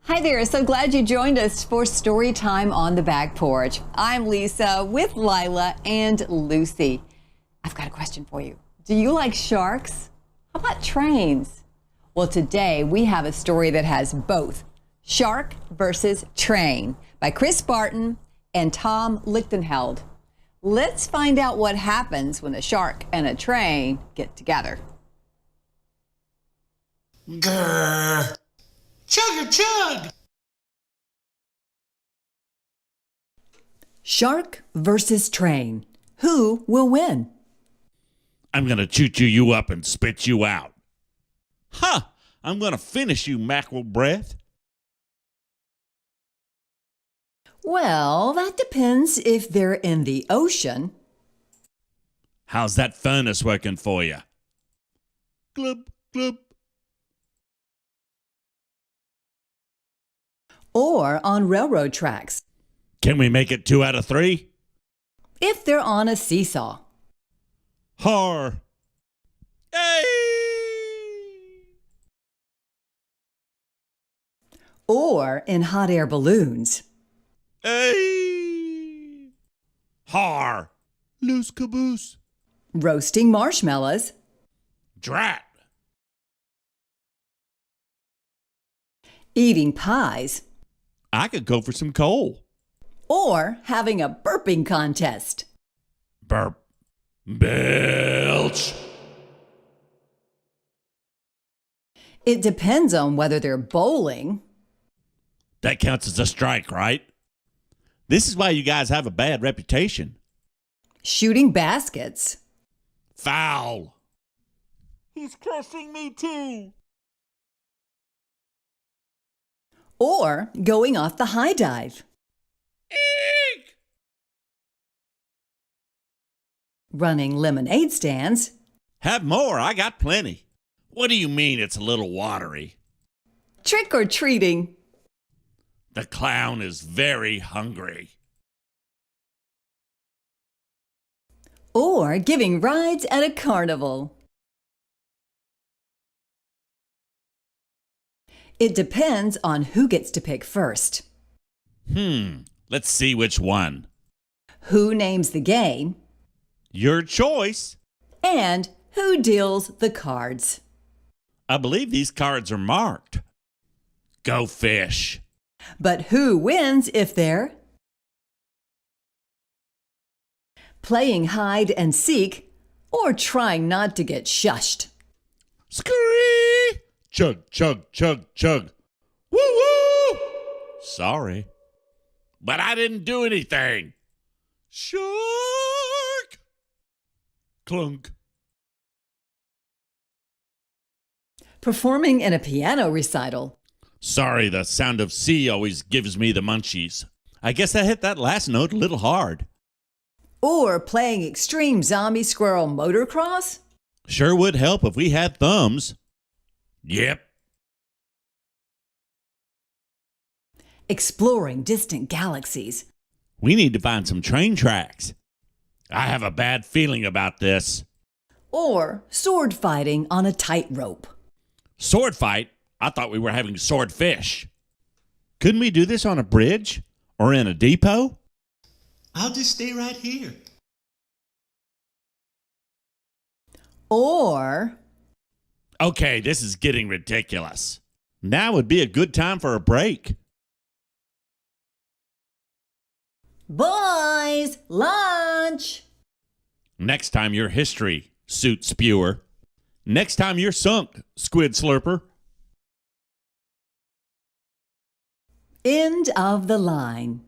Hi there, so glad you joined us for Story Time on the Back Porch. I'm Lisa with Lila and Lucy. I've got a question for you. Do you like sharks? How about trains? Well, today we have a story that has both. Shark versus Train by Chris Barton and Tom Lichtenheld. Let's find out what happens when a shark and a train get together. Grrr. Chug-a-chug! Shark versus train. Who will win? I'm gonna choo-choo you up and spit you out. Ha! I'm gonna finish you, mackerel breath. Well, that depends if they're in the ocean. How's that furnace working for you? Glub, glub. Or on railroad tracks. Can we make it 2 out of 3? If they're on a seesaw. Har! Hey! Or in hot air balloons. Hey! Har! Loose caboose. Roasting marshmallows. Drat! Eating pies. I could go for some coal. Or having a burping contest. Burp. Belch. It depends on whether they're bowling. That counts as a strike, right? This is why you guys have a bad reputation. Shooting baskets. Foul. He's cursing me too. Or going off the high dive. Eek! Running lemonade stands. Have more, I got plenty. What do you mean it's a little watery? Trick or treating. The clown is very hungry. Or giving rides at a carnival. It depends on who gets to pick first. Let's see which one. Who names the game. Your choice. And who deals the cards. I believe these cards are marked. Go fish. But who wins if they're playing hide and seek or trying not to get shushed? Scurry! Chug, chug, chug, chug. Woo woo! Sorry. But I didn't do anything. Shark! Clunk. Performing in a piano recital. Sorry, the sound of C always gives me the munchies. I guess I hit that last note a little hard. Or playing extreme zombie squirrel motocross. Sure would help if we had thumbs. Yep. Exploring distant galaxies. We need to find some train tracks. I have a bad feeling about this. Or sword fighting on a tightrope. Sword fight? I thought we were having swordfish. Couldn't we do this on a bridge? Or in a depot? I'll just stay right here. Or Okay, this is getting ridiculous. Now would be a good time for a break. boys, lunch. Next time you're history, suit spewer. Next time you're sunk, squid slurper. End of the line.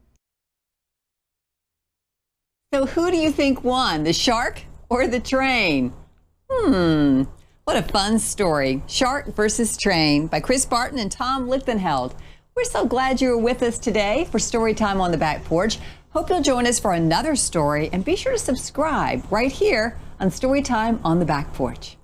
So who do you think won, the shark or the train? What a fun story. Shark versus Train by Chris Barton and Tom Lichtenheld. We're so glad you were with us today for Story Time on the Back Porch. Hope you'll join us for another story and be sure to subscribe right here on Story Time on the Back Porch.